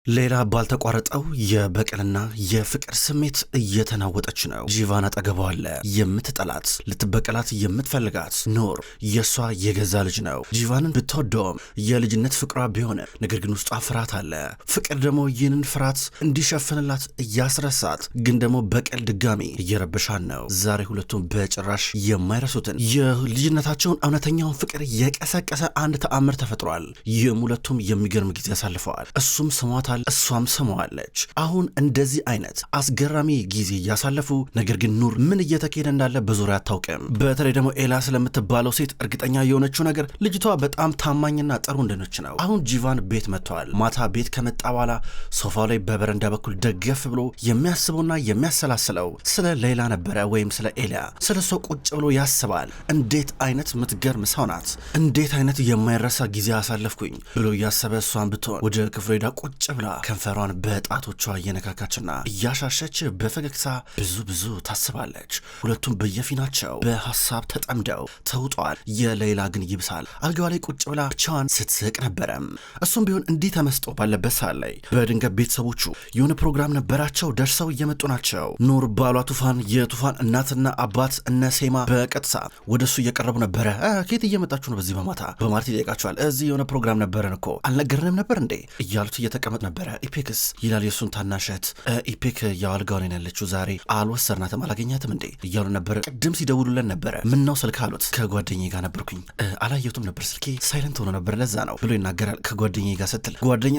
ሌላ ባልተቋረጠው የበቀልና የፍቅር ስሜት እየተናወጠች ነው። ጂቫን አጠገቧ አለ። የምትጠላት ልትበቀላት የምትፈልጋት ኑር የሷ የገዛ ልጅ ነው። ጂቫንን ብትወደውም የልጅነት ፍቅሯ ቢሆን ነገር ግን ውስጧ ፍርሃት አለ። ፍቅር ደግሞ ይህንን ፍርሃት እንዲሸፍንላት እያስረሳት፣ ግን ደግሞ በቀል ድጋሚ እየረበሻን ነው። ዛሬ ሁለቱም በጭራሽ የማይረሱትን የልጅነታቸውን እውነተኛውን ፍቅር የቀሰቀሰ አንድ ተአምር ተፈጥሯል። ይህም ሁለቱም የሚገርም ጊዜ ያሳልፈዋል። እሱም ስሟታ እሷም ስመዋለች። አሁን እንደዚህ አይነት አስገራሚ ጊዜ እያሳለፉ ነገር ግን ኑር ምን እየተካሄደ እንዳለ በዙሪያ አታውቅም። በተለይ ደግሞ ኤላ ስለምትባለው ሴት እርግጠኛ የሆነችው ነገር ልጅቷ በጣም ታማኝና ጥሩ እንደነች ነው። አሁን ጂቫን ቤት መጥተዋል። ማታ ቤት ከመጣ በኋላ ሶፋው ላይ በበረንዳ በኩል ደገፍ ብሎ የሚያስበውና የሚያሰላስለው ስለ ሌላ ነበረ፣ ወይም ስለ ኤላ። ስለ እሷ ቁጭ ብሎ ያስባል። እንዴት አይነት ምትገርም ሰው ናት፣ እንዴት አይነት የማይረሳ ጊዜ አሳለፍኩኝ ብሎ እያሰበ እሷን ብትሆን ወደ ክፍሉ ሄዳ ቁጭ ብላ ከንፈሯን በጣቶቿ እየነካካችና እያሻሸች በፈገግታ ብዙ ታስባለች። ሁለቱም በየፊናቸው በሐሳብ ተጠምደው ተውጧል። የሌላ ግን ይብሳል። አልጋዋ ላይ ቁጭ ብላ ብቻዋን ስትስቅ ነበረ። እሱም ቢሆን እንዲህ ተመስጦ ባለበት ሰዓት ላይ በድንገት ቤተሰቦቹ የሆነ ፕሮግራም ነበራቸው፣ ደርሰው እየመጡ ናቸው። ኑር ባሏ ቱፋን፣ የቱፋን እናትና አባት እነ ሴማ በቀጥታ ወደሱ እየቀረቡ ነበረ። ከየት እየመጣችሁ ነው በዚህ በማታ በማለት ይጠይቃቸዋል። እዚህ የሆነ ፕሮግራም ነበረን እኮ አልነገርንም ነበር እንዴ እያሉት እየተቀመጡ ነበር። ኢፔክስ ይላል የሱን ታናሸት። ኢፔክ ያው አልጋው ላይ ያለችው ዛሬ አልወሰርናትም አላገኛትም እንዴ እያሉ ነበር። ቅድም ሲደውሉለን ነበረ። ምን ነው ስልክ አሉት። ከጓደኛዬ ጋር ነበርኩኝ አላየሁትም ነበር፣ ስልኬ ሳይለንት ሆኖ ነበር ለዛ ነው ብሎ ይናገራል። ከጓደኛዬ ጋር ስትል ጓደኛ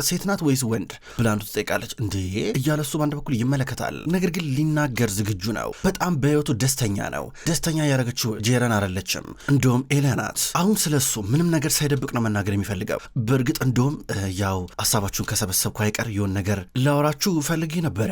ሴት ናት ወይስ ወንድ ብላ አንዱ ትጠይቃለች። እንዴ እያለ እሱ በአንድ በኩል ይመለከታል፣ ነገር ግን ሊናገር ዝግጁ ነው። በጣም በህይወቱ ደስተኛ ነው። ደስተኛ ያደረገችው ጄረን አይደለችም፣ እንደውም ኤላ ናት። አሁን ስለሱ ምንም ነገር ሳይደብቅ ነው መናገር የሚፈልገው። በእርግጥ እንደውም ያው ሀሳባችሁን ከሰበሰብኩ አይቀር የሆነ ነገር ላወራችሁ ፈልጌ ነበረ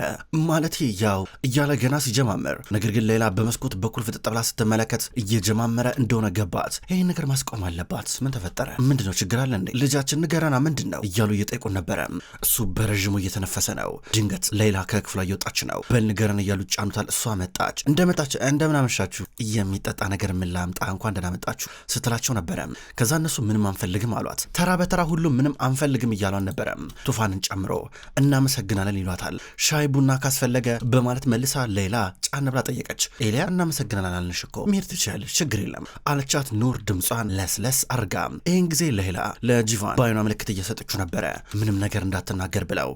ማለት ያው እያለ ገና ሲጀማመር፣ ነገር ግን ሌላ በመስኮት በኩል ፍጥጥ ብላ ስትመለከት እየጀማመረ እንደሆነ ገባት። ይህን ነገር ማስቆም አለባት። ምን ተፈጠረ? ምንድነው? ችግር አለ እንዴ? ልጃችን ንገረና ምንድን ነው እያሉ እየጠየቁን ነበረ። እሱ በረዥሙ እየተነፈሰ ነው። ድንገት ሌላ ከክፍሏ እየወጣች ነው። በል ንገረን እያሉ ጫኑታል። እሷ መጣች። እንደምን አመሻችሁ፣ የሚጠጣ ነገር ምን ላምጣ፣ እንኳን ደህና መጣችሁ ስትላቸው ነበረ። ከዛ እነሱ ምንም አንፈልግም አሏት። ተራ በተራ ሁሉም ምንም አንፈልግም እያሏን ነበረ፣ ቱፋንን ጨምሮ። እናመሰግናለን ይሏታል። ሻይ ቡና ካስፈለገ በማለት መልሳ ሌላ ጫን ብላ ጠየቀች። ኤልያ እናመሰግናለን አልንሽ እኮ መሄድ ትችላለች፣ ችግር የለም አለቻት። ኑር ድምጿን ለስለስ አርጋ። ይህን ጊዜ ሌላ ለጂቫን በአይኗ ምልክት እየሰጠችው ነበረ፣ ምንም ነገር እንዳትናገር ብለው።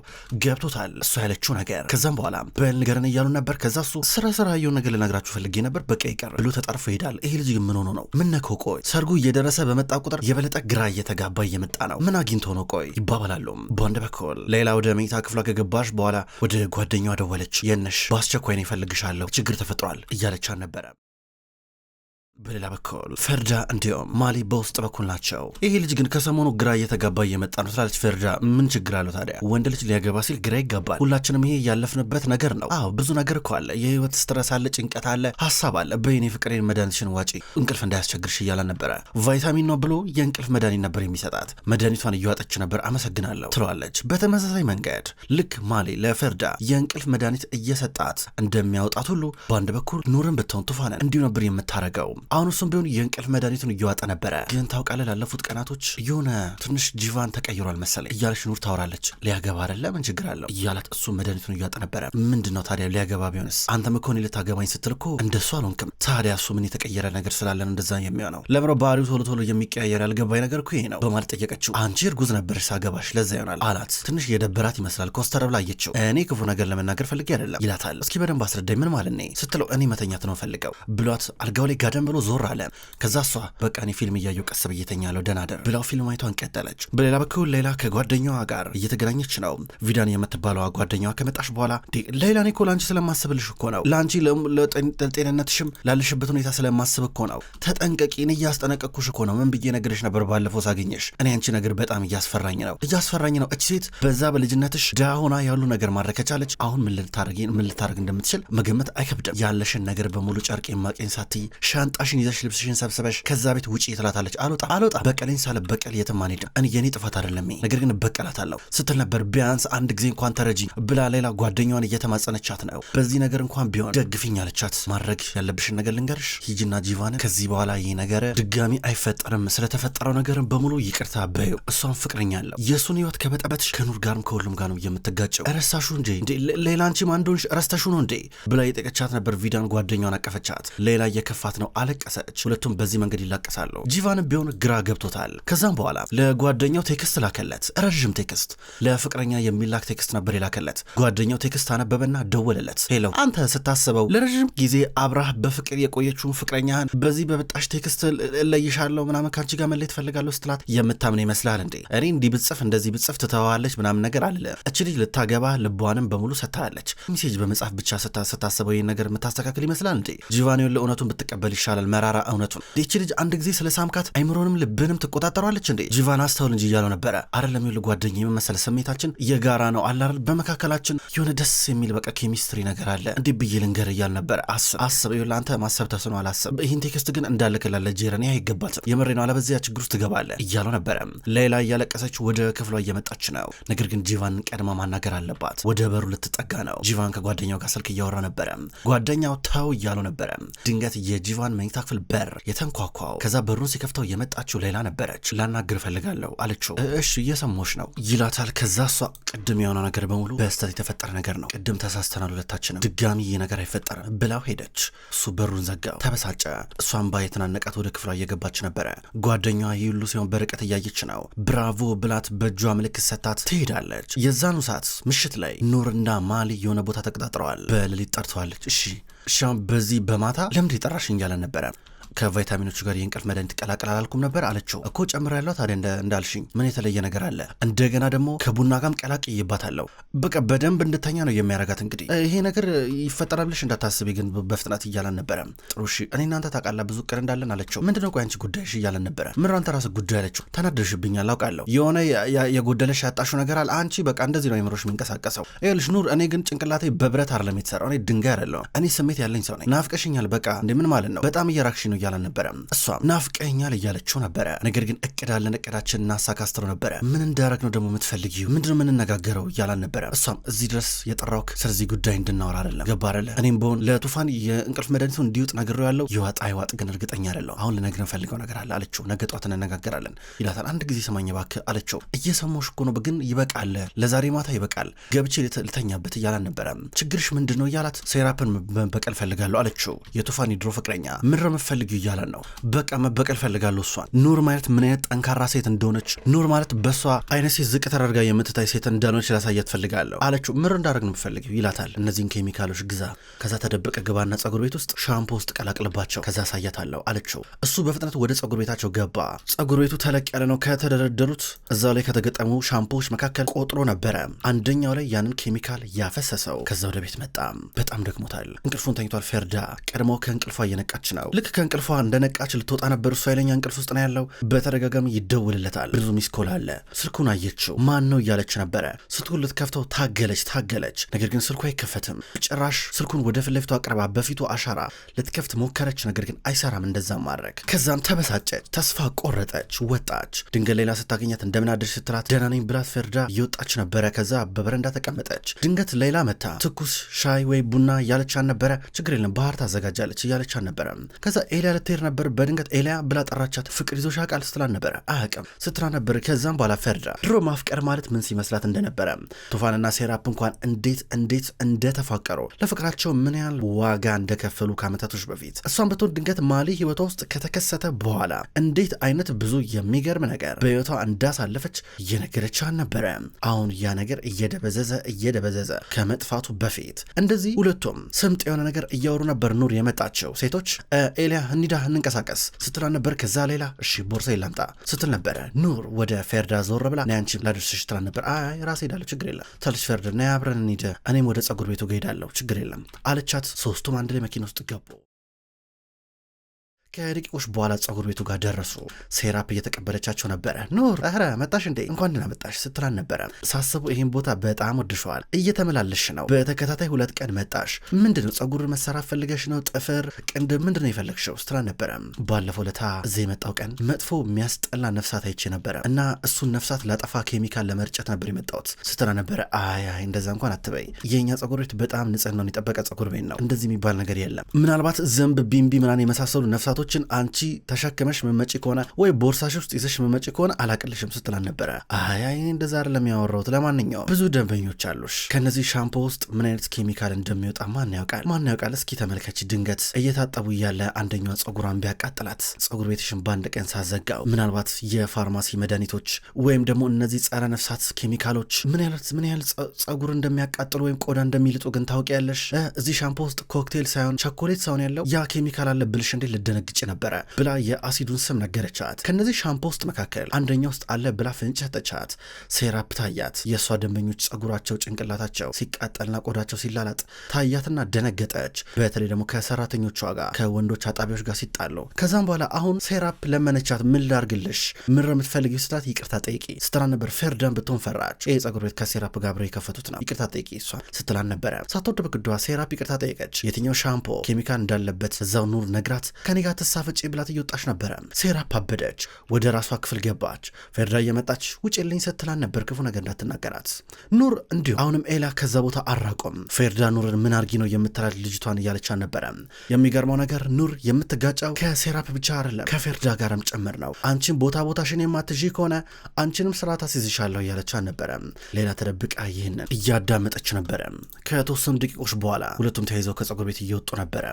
ገብቶታል እሷ ያለችው ነገር። ከዛም በኋላ በል ንገረን እያሉ ነበር። ከዛ እሱ ስራ የሆነ ነገር ልነግራችሁ ፈልጌ ነበር፣ በቃ ይቀር ብሎ ተጠርፎ ይሄዳል። ይሄ ልጅ ምን ሆኖ ነው? ምን ነከው? ቆይ ሰርጉ እየደረሰ በመጣ ቁጥር የበለጠ ግራ እየተጋባ እየመጣ ነው። ምን አግኝቶ ነው? ቆይ ይባባላሉ። በአንድ በኩል ሌላ ወደ መኝታ ክፍሏ ከገባሽ በኋላ ወደ ጓደኛዋ ደወለች። የነሽ በአስቸኳይ ነው እፈልግሻለሁ፣ ችግር ተፈጥሯል እያለቻን ነበረ። በሌላ በኩል ፈርዳ እንዲሁም ማሊ በውስጥ በኩል ናቸው። ይሄ ልጅ ግን ከሰሞኑ ግራ እየተጋባ እየመጣ ነው ትላለች ፈርዳ። ምን ችግር አለው ታዲያ? ወንድ ልጅ ሊያገባ ሲል ግራ ይጋባል። ሁላችንም ይሄ ያለፍንበት ነገር ነው። አዎ ብዙ ነገር እኮ አለ። የህይወት ስትረስ አለ፣ ጭንቀት አለ፣ ሀሳብ አለ። በይኔ ፍቅሬን መድኃኒትሽን ዋጪ፣ እንቅልፍ እንዳያስቸግርሽ እያላን ነበረ። ቫይታሚን ነው ብሎ የእንቅልፍ መድኃኒት ነበር የሚሰጣት። መድኃኒቷን እየዋጠች ነበር። አመሰግናለሁ ትለዋለች። በተመሳሳይ መንገድ ልክ ማሊ ለፈርዳ የእንቅልፍ መድኃኒት እየሰጣት እንደሚያወጣት ሁሉ በአንድ በኩል ኑርን ብትሆን ቱፋንን እንዲሁ ነበር የምታረገው። አሁን እሱም ቢሆን የእንቅልፍ መድኃኒቱን እየዋጠ ነበረ። ግን ታውቃለህ ላለፉት ቀናቶች የሆነ ትንሽ ጂቫን ተቀይሯል መሰለኝ እያለች ኑር ታወራለች። ሊያገባ አይደለ ምን ችግር አለው እያላት እሱ መድኃኒቱን እየዋጠ ነበረ። ምንድን ነው ታዲያ ሊያገባ ቢሆንስ? አንተም እኮ እኔ ልታገባኝ ስትል እኮ እንደሱ አልሆንክም። ታዲያ እሱ ምን የተቀየረ ነገር ስላለን እንደዛ የሚሆነው? ለምሮ ባህሪው ቶሎ የሚቀያየር ያልገባኝ ነገር እኮ ይሄ ነው በማለት ጠየቀችው። አንቺ እርጉዝ ነበርሽ ሳገባሽ ለዛ ይሆናል አላት። ትንሽ የደበራት ይመስላል። ኮስተር ብላ አየችው። እኔ ክፉ ነገር ለመናገር ፈልጌ አይደለም ይላታል። እስኪ በደንብ አስረዳኝ ምን ማለት ነው ስትለው እኔ መተኛት ነው ፈልገው ብሏት አልጋው ላይ ጋደም ብሎ ዞር አለ። ከዛ እሷ በቃ እኔ ፊልም እያየሁ ቀስ ብዬ እተኛለሁ ደህና እደር ብላው ፊልም አይቷን ቀጠለች። በሌላ በኩል ሌላ ከጓደኛዋ ጋር እየተገናኘች ነው። ቪዳን የምትባለዋ ጓደኛዋ ከመጣች በኋላ ሌላ እኔ እኮ ለአንቺ ስለማስብልሽ እኮ ነው፣ ለአንቺ ለጤንነትሽም ላለሽበት ሁኔታ ስለማስብ እኮ ነው። ተጠንቀቂ፣ እኔ እያስጠነቀቅኩሽ እኮ ነው። ምን ብዬ ነግሬሽ ነበር ባለፈው ሳገኘሽ? እኔ አንቺ ነገር በጣም እያስፈራኝ ነው። እቺ ሴት በዛ በልጅነትሽ ድሃ ሆና ያሉ ነገር ማድረግ ከቻለች አሁን ምን ልታረግ እንደምትችል መገመት አይከብድም። ያለሽን ነገር በሙሉ ጨርቄን ማቄን ሳትይ ሻንጣ ሻንጣሽን ይዘሽ ልብስሽን ሰብስበሽ ከዛ ቤት ውጪ ትላታለች። አልወጣ በቀሌን ሳለ በቀል የትም አንሄድም። እኔ የኔ ጥፋት አይደለም ነገር ግን በቀላታለሁ ስትል ነበር። ቢያንስ አንድ ጊዜ እንኳን ተረጂ ብላ ሌላ ጓደኛዋን እየተማጸነቻት ነው። በዚህ ነገር እንኳን ቢሆን ደግፊኝ አለቻት። ማድረግ ያለብሽን ነገር ልንገርሽ ሂጂና ጂቫን ከዚህ በኋላ ይህ ነገር ድጋሚ አይፈጠርም። ስለተፈጠረው ነገር በሙሉ ይቅርታ በይው። እሷን ፍቅረኛ አለው የእሱን ህይወት ከበጠበትሽ ከኑር ጋርም ከሁሉም ጋር ነው የምትጋጨው። ረሳሹ እንዴ ሌላ አንቺ ማንዶንሽ ረስተሹ ነው እንዴ ብላ የጠቀቻት ነበር። ቪዳን ጓደኛዋን አቀፈቻት። ሌላ እየከፋት ነው አለቀሰች። ሁለቱም በዚህ መንገድ ይላቀሳሉ። ጂቫን ቢሆን ግራ ገብቶታል። ከዛም በኋላ ለጓደኛው ቴክስት ላከለት። ረዥም ቴክስት ለፍቅረኛ የሚላክ ቴክስት ነበር የላከለት። ጓደኛው ቴክስት አነበበና ደወለለት። ሄሎ አንተ ስታስበው ለረዥም ጊዜ አብራህ በፍቅር የቆየችውን ፍቅረኛህን በዚህ በበጣሽ ቴክስት እለይሻለሁ ምናምን ካንቺ ጋር መለየት ፈልጋለሁ ስትላት የምታምን ይመስላል እንዴ? እኔ እንዲህ ብጽፍ እንደዚህ ብጽፍ ትተዋለች ምናምን ነገር አለ። እች ልጅ ልታገባ ልቧንም በሙሉ ሰጥታለች። ሜሴጅ በመጻፍ ብቻ ስታስበው ይህን ነገር የምታስተካክል ይመስላል እንዴ? ጂቫን እውነቱን ብትቀበል ይሻላል፣ መራራ እውነቱን። ይህች ልጅ አንድ ጊዜ ስለ ሳምካት አይምሮንም ልብንም ትቆጣጠሯለች እንዴ? ጂቫን አስተውል እንጂ እያለው ነበረ። አይደለም ይኸውልህ ጓደኛዬ የመመሰለ ስሜታችን የጋራ ነው አላል በመካከላችን የሆነ ደስ የሚል በቃ ኬሚስትሪ ነገር አለ እንዴ ብዬ ልንገር እያል ነበረ። አስብ ይኸውልህ አንተ ማሰብ ተስኖ አላሰብ ይህን ቴክስት ግን እንዳልክላለ ጄረን አይገባትም የምሬ ነው አለበዚያ ችግር ውስጥ ትገባለህ እያለው ነበረ። ሌላ እያለቀሰች ወደ ክፍሏ እየመጣች ነው። ነገር ግን ጂቫን ቀድማ ማናገር አለባት። ወደ በሩ ልትጠጋ ነው። ጂቫን ከጓደኛው ጋር ስልክ እያወራ ነበረ። ጓደኛው ተው እያለው ነበረ። ድንገት የጂቫን መኝታ ክፍል በር የተንኳኳው። ከዛ በሩን ሲከፍተው የመጣችው ሌላ ነበረች። ላናግር ፈልጋለሁ አለችው። እሺ እየሰሞሽ ነው ይላታል። ከዛ እሷ ቅድም የሆነው ነገር በሙሉ በስተት የተፈጠረ ነገር ነው፣ ቅድም ተሳስተናል ሁለታችንም፣ ድጋሚ ይህ ነገር አይፈጠርም ብላው ሄደች። እሱ በሩን ዘጋው። ተበሳጨ። እሷን ባየተናነቃት ወደ ክፍሏ እየገባች ነበረ። ጓደኛዋ ይህ ሁሉ ሲሆን በርቀት እያየች ነው። ብራቮ ብላት በእጇ ምልክት ሰታት ትሄዳለች። የዛኑ ሰዓት ምሽት ላይ ኑርና ማሊ የሆነ ቦታ ተቀጣጥረዋል። በሌሊት ጠርተዋለች። እሺ በዚህ በማታ ለምንድን የጠራሽኝ እያለን ነበረ። ከቫይታሚኖቹ ጋር የእንቅልፍ መድኃኒት ቀላቀል አላልኩም ነበር አለችው። እኮ ጨምሬያለሁ ታዲያ እንዳልሽኝ ምን የተለየ ነገር አለ? እንደገና ደግሞ ከቡና ጋርም ቀላቅዬባታለሁ። በቃ በደንብ እንድተኛ ነው የሚያረጋት። እንግዲህ ይሄ ነገር ይፈጠራል ብለሽ እንዳታስቢ ግን በፍጥነት እያለን ነበረ። ጥሩ እሺ እኔ እናንተ ታውቃለህ ብዙ ቅር እንዳለን አለችው። ምንድነው ቆይ አንቺ ጉዳይሽ እያለን ነበረ። ምን አንተ ራስህ ጉዳይ አለችው። ተናደርሽብኛል አውቃለሁ። የሆነ የጎደለሽ ያጣሽው ነገር አለ። አንቺ በቃ እንደዚህ ነው አይምሮሽ የሚንቀሳቀሰው። ይኸውልሽ ኑር እኔ ግን ጭንቅላቴ በብረት አይደለም የተሰራው። እኔ ድንጋይ አይደለሁም። እኔ ስሜት ያለኝ ሰው ነኝ። ናፍቀሽኛል በቃ እንደምን ማለት ነው? በጣም እየራክሽ ነው እያለን ነበረ። እሷም ናፍቀኛል እያለችው ነበረ። ነገር ግን እቅዳለን እቅዳችን እናሳካስትረው ነበረ። ምን እንዳረግ ነው ደግሞ የምትፈልጊው? ምንድነው የምንነጋገረው እያላን ነበረ። እሷም እዚህ ድረስ የጠራውክ ስለዚህ ጉዳይ እንድናወራ አይደለም ገባ አይደለ? እኔም በሆን ለቱፋን የእንቅልፍ መድኃኒቱ እንዲውጥ ነግሬው ያለው ይዋጣ አይዋጥ ግን እርግጠኛ አይደለሁ። አሁን ልነግረን ፈልገው ነገር አለ አለችው። ነገ ጧት እንነጋገራለን ይላታል። አንድ ጊዜ ሰማኝ እባክህ አለችው። እየሰማሁሽ እኮ ነው ግን ይበቃል፣ ለዛሬ ማታ ይበቃል፣ ገብቼ ልተኛበት እያላን ነበረ። ችግርሽ ምንድነው እያላት ሴራፕን መበቀል ፈልጋለሁ አለችው። የቱፋን የድሮ ፍቅረኛ ምንድነው የምትፈልጊው እያላን ነው። በቃ መበቀል ፈልጋለሁ እሷን። ኑር ማለት ምን አይነት ጠንካራ ሴት እንደሆነች፣ ኑር ማለት በሷ አይነት ሴት ዝቅ ተደርጋ የምትታይ ሴት እንዳልሆነች ላሳያት ፈልጋለሁ አለችው። ምር እንዳደረግ ነው የምፈልገው ይላታል። እነዚህን ኬሚካሎች ግዛ፣ ከዛ ተደበቀ ግባና ጸጉር ቤት ውስጥ ሻምፖ ውስጥ ቀላቅልባቸው፣ ከዛ አሳያታለሁ አለችው። እሱ በፍጥነት ወደ ጸጉር ቤታቸው ገባ። ጸጉር ቤቱ ተለቅ ያለ ነው። ከተደረደሩት እዛው ላይ ከተገጠሙ ሻምፖዎች መካከል ቆጥሮ ነበረ አንደኛው ላይ ያንን ኬሚካል ያፈሰሰው። ከዛ ወደ ቤት መጣ። በጣም ደክሞታል። እንቅልፉን ተኝቷል። ፌርዳ ቀድሞ ከእንቅልፏ እየነቃች ነው። ልክ ከእንቅልፏ እንደነቃች ልትወጣ ነበር። እሱ ኃይለኛ እንቅልፍ ውስጥ ነው ያለው። በተደጋጋሚ ይደውልለታል። ብዙ ሚስኮል አለ። ስልኩን አየችው። ማን ነው እያለች ነበረ። ስልኩን ልትከፍተው ታገለች። ነገር ግን ስልኩ አይከፈትም። ጭራሽ ስልኩን ወደ ፊት ለፊቱ አቅርባ በፊቱ አሻራ ልትከፍት ሞከረች። ነገር ግን አይሰራም እንደዛ ማድረግ። ከዛም ተበሳጨች፣ ተስፋ ቆረጠች፣ ወጣች። ድንገት ሌላ ስታገኛት እንደምን አደርሽ ስትላት ደህና ነኝ ብላት ፌርዳ እየወጣች ነበረ። ከዛ በበረንዳ ተቀመጠች። ድንገት ሌላ መታ ትኩስ ሻይ ወይ ቡና እያለቻን ነበረ። ችግር የለም ባህር ታዘጋጃለች እያለቻን ነበረ። ከዛ ኤሊያ ልትሄድ ነበር። በድንገት ኤሊያ ብላ ጠራቻት። ፍቅር ይዞሽ ያውቃል ስትላን ነበረ። አያውቅም ስትላ ነበር። ከዛም በኋላ ፌርዳ ድሮ ማፍቀር ማለት ምን ሲመስላት እንደነበረ፣ ቱፋንና ሴራፕ እንኳን እንዴት እንደተፋቀሩ፣ ለፍቅራቸው ምን ያህል ዋጋ እንደከፈሉ ከዓመታቶች በፊት እሷን ብትሆን ድንገት ማሊ ህይወቷ ውስጥ ከተከሰተ በኋላ እንዴት አይነት ብዙ የሚገርም ነገር በህይወቷ እንዳሳለፈች እየነገረቻን ነበረ። አሁን ያ ነገር እየደበዘዘ ከመጥፋቱ በፊት እንደዚህ ሁለቱም ስምጥ የሆነ ነገር እያወሩ ነበር። ኑር የመጣቸው ሴቶች ኤሊያ እንሂዳ እንንቀሳቀስ ስትላ ነበር። ከዛ ሌላ እሺ ቦርሳ ይላምጣ ስትል ነበረ። ኑር ወደ ፌርዳ ዞር ብላ ነይ አንቺ ላድርስሽ ትላ ነበር። አይ ራሴ ሄዳለሁ ችግር የለም ታለች ፌርዳ። ነይ አብረን እንሂድ፣ እኔም ወደ ጸጉር ቤቱ ሄዳለሁ ችግር የለም አለቻት። ሶስቱም አንድ ላይ መኪና ውስጥ ገቡ። ከደቂቆች በኋላ ፀጉር ቤቱ ጋር ደረሱ። ሴራፕ እየተቀበለቻቸው ነበረ። ኑር ኧረ መጣሽ እንዴ እንኳን ደህና መጣሽ ስትላን ነበረ። ሳስበው ይህን ቦታ በጣም ወድሸዋል፣ እየተመላለሽ ነው፣ በተከታታይ 2 ቀን መጣሽ፣ ምንድነው ፀጉር መሰራት ፈልገሽ ነው? ጥፍር፣ ቅንድብ ምንድነው የፈለግሽው ስትላን ነበረ። ባለፈው ለታ እዚህ የመጣው ቀን መጥፎ የሚያስጠላ ነፍሳት አይቼ ነበረ እና እሱን ነፍሳት ላጠፋ ኬሚካል ለመርጨት ነበር የመጣሁት ስትላ ነበረ። አይ እንደዛ እንኳን አትበይ፣ የኛ ፀጉር ቤት በጣም ንጽህናውን የጠበቀ ፀጉር ቤት ነው፣ እንደዚህ የሚባል ነገር የለም። ምናልባት ዘንብ፣ ቢምቢ ምናምን የመሳሰሉ ነፍሳቶችን አንቺ ተሸክመሽ መመጪ ከሆነ ወይ ቦርሳሽ ውስጥ ይዘሽ መመጪ ከሆነ አላቅልሽም ስትላን ነበረ። አይ እንደዛ አይደለም ያወራሁት፣ ለማንኛውም ብዙ ደንበኞች አሉሽ፣ ከነዚህ ሻምፖ ውስጥ ምን አይነት ኬሚካል እንደሚወጣ ማን ያውቃል? እስኪ ተመልከች፣ ድንገት እየታጠቡ እያለ አንደኛዋ ፀጉሯን ቢያቃጥላት ፀጉር ቤትሽን በአንድ ቀን ሳዘጋው ምናልባት የፋርማሲ መድኃኒቶች ወይም ደግሞ እነዚህ ጸረ ነፍሳት ኬሚካሎች ምን ያህል ፀጉር እንደሚያቃጥሉ ወይም ቆዳ እንደሚልጡ ግን ታውቂያለሽ? እዚህ ሻምፖ ውስጥ ኮክቴል ሳይሆን ቸኮሌት ሳይሆን ያለው ያ ኬሚካል አለ ብልሽ እንዴ ልደነግጭ ነበረ ብላ የአሲዱን ስም ነገረቻት። ከነዚህ ሻምፖ ውስጥ መካከል አንደኛ ውስጥ አለ ብላ ፍንጭ ሰጠቻት። ሴራፕ ታያት። የእሷ ደንበኞች ፀጉራቸው ጭንቅላታቸው ሲቃጠልና ቆዳቸው ሲላላጥ ታያትና ደነገጠች። በተለይ ደግሞ ከሰራተኞቿ ጋር ከወንዶች አጣቢዎች ጋር ሲጣሉ። ከዛም በኋላ አሁን ሴራፕ ለመነቻት። ምን ላርግልሽ ምረ የምትፈልጊው ስትላት ይቅርታ ጠይቂ ስትላን ነበር። ፌርዳን ብትሆን ፈራች። ይህ ፀጉር ቤት ከሴራፕ ጋር አብረው የከፈቱት ነው፣ ይቅርታ ጠይቂ እሷን ስትላን ነበረ። ሳትወድ በግዷ ሴራፕ ይቅርታ ጠየቀች። የትኛው ሻምፖ ኬሚካል እንዳለበት እዛው ኑር ነግራት ከኔ ጋር ተሳፈጪ ብላት እየወጣች ነበረ። ሴራፕ አበደች። ወደ ራሷ ክፍል ገባች። ፌርዳ እየመጣች ውጭልኝ ስትላን ነበር፣ ክፉ ነገር እንዳትናገራት። ኑር እንዲሁ አሁንም ኤላ ከዛ ቦታ አራቆም። ፌርዳ ኑርን ምን አርጊ ነው የምትላት ልጅቷን እያለቻን ነበረ። የሚገርመው ነገር ኑር የምትጋጫው ከሴራፕ ብቻ አይደለም ከፌርዳ ጋርም ጭምር ነው። አንቺን ቦታሽን የማትዢ ከሆነ አንቺንም ስርዓት አስይዝሻለሁ እያለቻን ነበረ። ሌላ ተደብቃ ይህንን እያዳመጠች ነበረ። ከተወሰኑ ደቂቆች በኋላ ሁለቱም ተይዘው ከፀጉር ቤት እየወጡ ነበረ።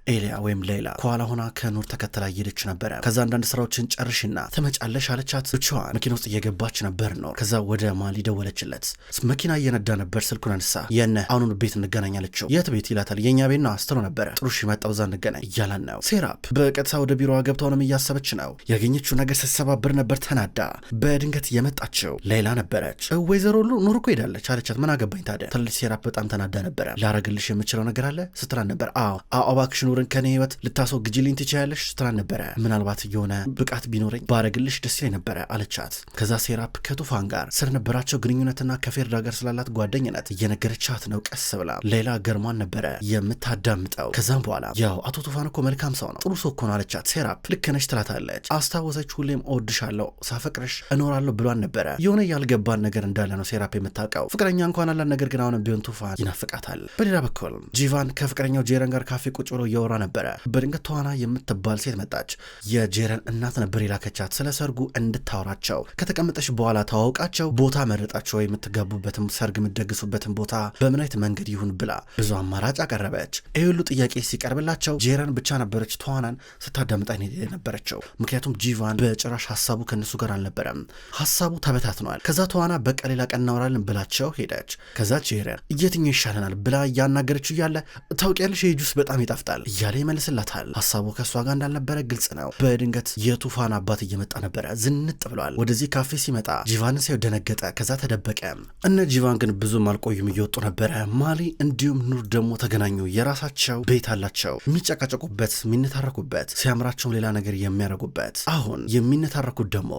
ኤሊያ ወይም ሌላ ከኋላ ሆና ከኑር ተከትላ እየሄደች ነበረ። ከዛ አንዳንድ ስራዎችን ጨርሽና ትመጫለሽ አለቻት። ብቻዋን መኪና ውስጥ እየገባች ነበር ኖር። ከዛ ወደ ማሊ ደወለችለት። መኪና እየነዳ ነበር። ስልኩን አንሳ። የነ አሁኑን ቤት እንገናኛለችው። የት ቤት ይላታል። የኛ ቤት ነው አስተሎ ነበረ። ጥሩሽ መጣው ዛ እንገናኝ እያላን ነው። ሴራፕ በቀጥታ ወደ ቢሮዋ ገብታውንም እያሰበች ነው። ያገኘችው ነገር ስትሰባብር ነበር ተናዳ። በድንገት የመጣችው ሌላ ነበረች። ወይዘሮ ኑር እኮ ሄዳለች አለቻት። ምን አገባኝ ታዲያ ትልልሽ። ሴራፕ በጣም ተናዳ ነበረ። ላረግልሽ የምችለው ነገር አለ ስትላን ነበር። አዎ እባክሽ ኑርን ከኔ ህይወት ልታስወግጂልኝ ትችያለሽ ስትላን ነበረ። ምናልባት የሆነ ብቃት ቢኖረኝ ባረግልሽ ደስ ይለኝ ነበረ አለቻት። ከዛ ሴራፕ ከቱፋን ጋር ስለነበራቸው ግንኙነትና ከፌርዳ ጋር ስላላት ጓደኝነት እየነገረቻት ነው ቀስ ብላ። ሌላ ገርሟን ነበረ የምታዳምጠው። ከዛም በኋላ ያው አቶ ቱፋን እኮ መልካም ሰው ነው፣ ጥሩ ሰው እኮ ነው አለቻት። ሴራፕ ልክ ነሽ ትላታለች። አስታወሰች። ሁሌም እወድሻለሁ፣ ሳፈቅርሽ እኖራለሁ ብሏን ነበረ። የሆነ ያልገባን ነገር እንዳለ ነው ሴራፕ የምታውቀው። ፍቅረኛ እንኳን አላት፣ ነገር ግን አሁንም ቢሆን ቱፋን ይናፍቃታል። በሌላ በኩል ጂቫን ከፍቅረኛው ጄረን ጋር ካፌ ቁጭ ብሎ እያወራ ነበረ። በድንገት ተዋና የምትባል ሴት መጣች። የጄረን እናት ነበር የላከቻት ስለ ሰርጉ እንድታወራቸው። ከተቀመጠች በኋላ ተዋውቃቸው ቦታ መረጣቸው። የምትጋቡበትም ሰርግ የምትደግሱበትን ቦታ በምን አይነት መንገድ ይሁን ብላ ብዙ አማራጭ አቀረበች። ይህ ሁሉ ጥያቄ ሲቀርብላቸው ጄረን ብቻ ነበረች ተዋናን ስታዳምጣ የነበረችው። ምክንያቱም ጂቫን በጭራሽ ሀሳቡ ከነሱ ጋር አልነበረም። ሀሳቡ ተበታትኗል። ከዛ ተዋና በቃ ሌላ ቀን እናወራለን ብላቸው ሄደች። ከዛ ጄረን የትኛው ይሻለናል ብላ እያናገረችው እያለ ታውቂያለሽ ይህ ጁስ በጣም ይጣፍጣል እያለ ይመልስላታል። ሀሳቡ ከእሷ ጋር እንዳልነበረ ግልጽ ነው። በድንገት የቱፋን አባት እየመጣ ነበረ። ዝንጥ ብሏል። ወደዚህ ካፌ ሲመጣ ጂቫንን ሲያዩ ደነገጠ። ከዛ ተደበቀ። እነ ጂቫን ግን ብዙም አልቆዩም፣ እየወጡ ነበረ። ማሊ እንዲሁም ኑር ደግሞ ተገናኙ። የራሳቸው ቤት አላቸው፣ የሚጨቃጨቁበት የሚነታረኩበት፣ ሲያምራቸውም ሌላ ነገር የሚያደርጉበት። አሁን የሚነታረኩት ደግሞ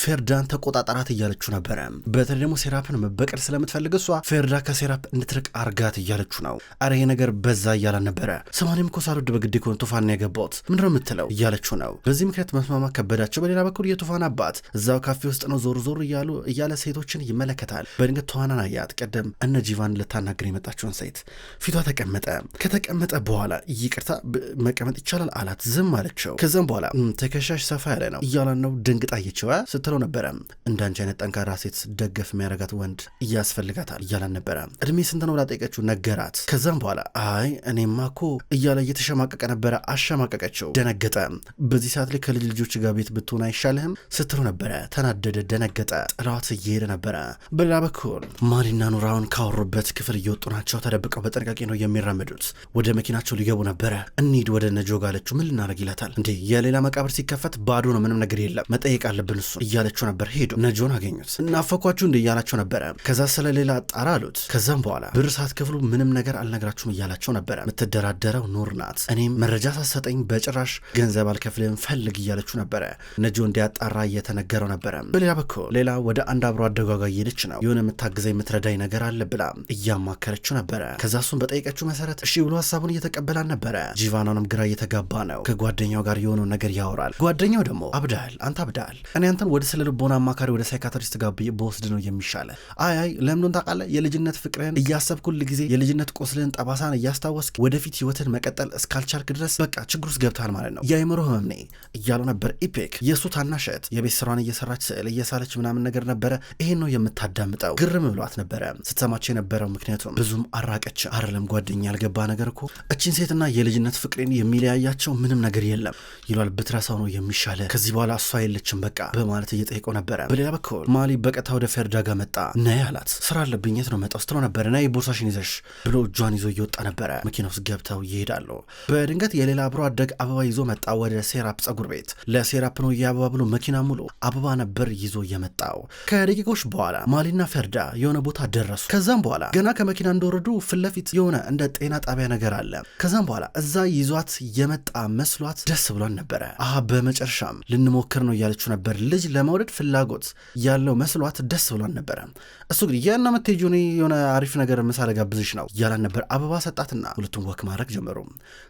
ፌርዳን ተቆጣጠራት እያለችው ነበረ። በተለይ ደግሞ ሴራፕን መበቀል ስለምትፈልግ እሷ ፌርዳ ከሴራፕ እንድትርቅ አርጋት እያለችው ነው። አረ ይሄ ነገር በዛ እያላን ነበረ። ሰማኔም እኮ ሳልወድ በግድ ኮን ቱፋን ያገባሁት ምንድነው የምትለው እያለችው ነው። በዚህ ምክንያት መስማማት ከበዳቸው። በሌላ በኩል የቱፋን አባት እዛው ካፌ ውስጥ ነው ዞር ዞር እያለ ሴቶችን ይመለከታል። በድንገት ተዋናን አያት። ቀደም እነ ጂቫን ልታናገር የመጣችውን ሴት ፊቷ ተቀመጠ። ከተቀመጠ በኋላ ይቅርታ መቀመጥ ይቻላል አላት። ዝም አለችው። ከዛም በኋላ ትከሻሽ ሰፋ ያለ ነው እያላን ነው። ድንግጣ አየችው ስትለው ነበረ። እንዳንቺ አይነት ጠንካራ ሴት ደገፍ የሚያረጋት ወንድ እያስፈልጋታል እያላን ነበረ። እድሜ ስንት ነው ብላ ጠየቀችው። ነገራት። ከዛም በኋላ አይ እኔማ እኮ እያለ እየተሸማቀቀ ነበረ። አሸማቀቀችው። ደነገጠ። በዚህ ሰዓት ላይ ከልጅ ልጆች ጋር ቤት ብትሆን አይሻልህም ስትለው ነበረ። ተናደደ፣ ደነገጠ። ጥላት እየሄደ ነበረ። በሌላ በኩል ማሊና ኑራውን ካወሩበት ክፍል እየወጡ ናቸው። ተደብቀው በጥንቃቄ ነው የሚራመዱት። ወደ መኪናቸው ሊገቡ ነበረ። እንሂድ ወደ ነጆጋ አለችው። ምን ልናደርግ ይላታል። እንዴ የሌላ መቃብር ሲከፈት ባዶ ነው፣ ምንም ነገር የለም፣ መጠየቅ አለብን እሱ እያለችው ነበር። ሄዱ። ነጆን አገኙት። እናፈኳችሁ እንደ እያላቸው ነበረ። ከዛ ስለሌላ ጣራ አሉት። ከዛም በኋላ ብር ሳትከፍሉ ምንም ነገር አልነግራችሁም እያላቸው ነበረ። የምትደራደረው ኑር ናት። እኔም መረጃ ሳትሰጠኝ በጭራሽ ገንዘብ አልከፍልም ፈልግ እያለችው ነበረ። ነጆ እንዲያጣራ እየተነገረው ነበረ። በሌላ በኩል ሌላ ወደ አንድ አብሮ አደጓጓ እየሄደች ነው። የሆነ የምታግዘኝ የምትረዳኝ ነገር አለ ብላ እያማከረችው ነበረ። ከዛ እሱን በጠየቀችው መሰረት እሺ ብሎ ሀሳቡን እየተቀበላን ነበረ። ጂቫናንም ግራ እየተጋባ ነው። ከጓደኛው ጋር የሆነውን ነገር ያወራል። ጓደኛው ደግሞ አብዳል፣ አንተ አብዳል፣ እኔ አንተን ወደ ስለ ልቦና አማካሪ ወደ ሳይካትሪስት ጋር በወስድ ነው የሚሻለ። አይ ለምን ታውቃለህ? የልጅነት ፍቅርን እያሰብክ ሁል ጊዜ የልጅነት ቁስልን ጠባሳን እያስታወስክ ወደፊት ህይወትን መቀጠል እስካልቻልክ ድረስ በቃ ችግር ውስጥ ገብታል ማለት ነው። የአእምሮ ህመም ነኝ እያለው ነበር። ኢፔክ የእሱ ታናሸት የቤት ስራዋን እየሰራች ስዕል እየሳለች ምናምን ነገር ነበረ። ይሄን ነው የምታዳምጠው። ግርም ብሏት ነበረ ስትሰማቸው የነበረው። ምክንያቱም ብዙም አራቀች። አይደለም ጓደኛ ያልገባ ነገር እኮ እቺን ሴትና የልጅነት ፍቅሬን የሚለያያቸው ምንም ነገር የለም ይሏል። ብትረሳው ነው የሚሻለ። ከዚህ በኋላ እሷ የለችም በቃ በማለት እየጠየቀው ነበረ። በሌላ በኩል ማሊ በቀጥታ ወደ ፌርዳ ጋር መጣ። ነይ አላት። ስራ አለብኝ የት ነው መጣው ስትለው ነበረ። ነይ ቦርሳሽን ይዘሽ ብሎ እጇን ይዞ እየወጣ ነበረ። መኪና ውስጥ ገብተው ይሄዳሉ። በድንገት የሌላ አብሮ አደግ አበባ ይዞ መጣ ወደ ሴራፕ ጸጉር ቤት። ለሴራፕ ነው የአበባ ብሎ መኪና ሙሉ አበባ ነበር ይዞ የመጣው። ከደቂቆች በኋላ ማሊና ፌርዳ የሆነ ቦታ ደረሱ። ከዛም በኋላ ገና ከመኪና እንደወረዱ ፊት ለፊት የሆነ እንደ ጤና ጣቢያ ነገር አለ። ከዛም በኋላ እዛ ይዟት የመጣ መስሏት ደስ ብሏን ነበረ። በመጨረሻም ልንሞክር ነው እያለችው ነበር። ልጅ ለመውለድ ፍላጎት ያለው መስሏት ደስ ብሏን ነበረ። እሱ ግን ያና መቴጆኒ የሆነ አሪፍ ነገር ምሳሌ ጋብዝሽ ነው እያላን ነበር። አበባ ሰጣትና ሁለቱም ወክ ማድረግ ጀመሩ።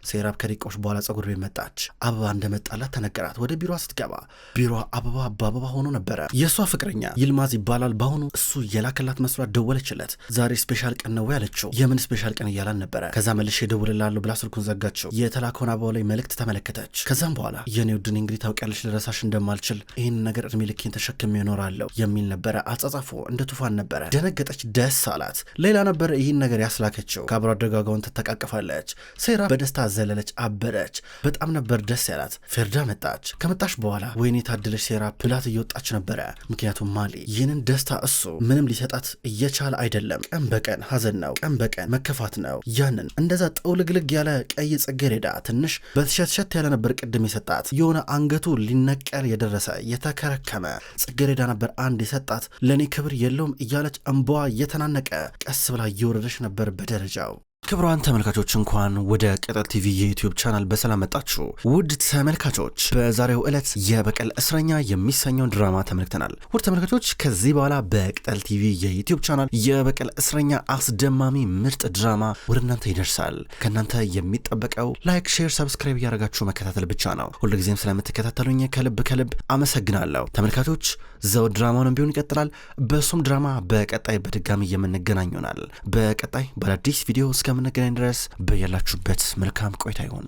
ሴራፕ ከደቂቆች በኋላ ጸጉር ቤት መጣች። አበባ እንደመጣላት ተነገራት። ወደ ቢሮ ስትገባ ቢሮ አበባ በአበባ ሆኖ ነበረ። የእሷ ፍቅረኛ ይልማዝ ይባላል። በአሁኑ እሱ የላከላት መስሏት ደወለችለት። ዛሬ ስፔሻል ቀን ነው ያለችው። የምን ስፔሻል ቀን እያላን ነበረ። ከዛ መልሼ እደውልልሃለሁ ብላ ስልኩን ዘጋችው። የተላከውን አበባው ላይ መልእክት ተመለከተች። ከዛም በኋላ የኔ ውድን እንግዲህ ታውቂያለሽ ልረሳሽ እንደማልችል ይህን ነገር እድሜ ልኬን ተሸክሜ እኖራለሁ የሚል ነበረ። አጻጻፉ እንደ ቱፋን ነበረ። ደነገጠች። ደስ አላት። ሌላ ነበረ ይህን ነገር ያስላከችው። ከአብሮ አደጋጋውን ትተቃቀፋለች። ሴራ በደስታ ዘለለች፣ አበደች። በጣም ነበር ደስ ያላት። ፌርዳ መጣች። ከመጣች በኋላ ወይኔ ታድለች ሴራ ብላት እየወጣች ነበረ። ምክንያቱም ማሊ ይህንን ደስታ እሱ ምንም ሊሰጣት እየቻለ አይደለም። ቀን በቀን ሀዘን ነው፣ ቀን በቀን መከፋት ነው። ያንን እንደዛ ጠውልግልግ ያለ ቀይ ጽጌረዳ ትንሽ በትሸትሸት ያለ ነበር ቅድም የሰጣት። የሆነ አንገቱ ሊነቀል የደረሰ የተከረከመ ጽጌረዳ ነበር አንድ የሰጣት። ለእኔ ክብር የለውም እያለች እንባዋ እየተናነቀ ቀስ ብላ እየወረደች ነበር በደረጃው። ክቡራን ተመልካቾች እንኳን ወደ ቅጠል ቲቪ የዩቲዩብ ቻናል በሰላም መጣችሁ። ውድ ተመልካቾች በዛሬው ዕለት የበቀል እስረኛ የሚሰኘውን ድራማ ተመልክተናል። ውድ ተመልካቾች ከዚህ በኋላ በቅጠል ቲቪ የዩቲዩብ ቻናል የበቀል እስረኛ አስደማሚ ምርጥ ድራማ ወደ እናንተ ይደርሳል። ከእናንተ የሚጠበቀው ላይክ፣ ሼር፣ ሰብስክራይብ እያደረጋችሁ መከታተል ብቻ ነው። ሁልጊዜም ስለምትከታተሉኝ ከልብ ከልብ አመሰግናለሁ። ተመልካቾች ዘውድ ድራማውን ቢሆን ይቀጥላል። በሱም ድራማ በቀጣይ በድጋሚ የምንገናኝ ይሆናል። በቀጣይ በአዲስ ቪዲዮ እስከምንገናኝ ድረስ በያላችሁበት መልካም ቆይታ ይሁን።